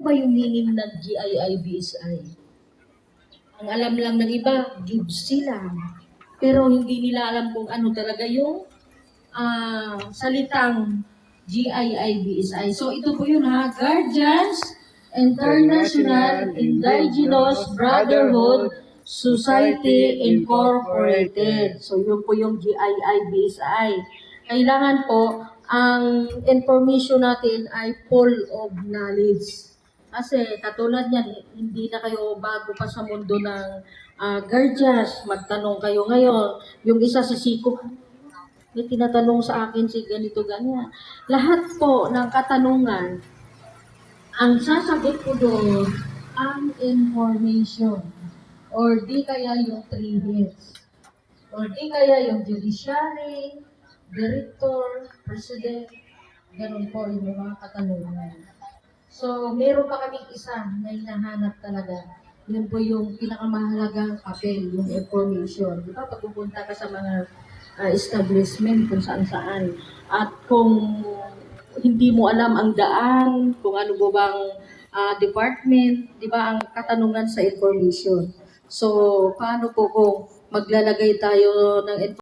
ba yung meaning ng GII-BSI? Ang alam lang ng iba, GIBSI lang. Pero hindi nila alam kung ano talaga yung salitang GII-BSI. So ito po yun ha, Guardians International Indigenous Brotherhood Society Incorporated. So yun po yung GII-BSI. Kailangan po ang information natin ay full of knowledge. Kasi katulad yan, hindi na kayo bago pa sa mundo ng guardians. Magtanong kayo ngayon, yung isa sa siko, may tinatanong sa akin si ganito ganyan. Lahat po ng katanungan, ang sasagot ko doon, ang information. Or di kaya yung 3 heads. Or di kaya yung judiciary, director, president, ganun po yung mga katanungan. So, meron pa kaming isa na hinahanap talaga. Yun po yung pinakamahalagang papel, yung information. Di ba, pag pupunta ka sa mga establishment kung saan-saan. At kung hindi mo alam ang daan, kung ano ba bang department, di ba, ang katanungan sa information. So, paano po kung maglalagay tayo ng information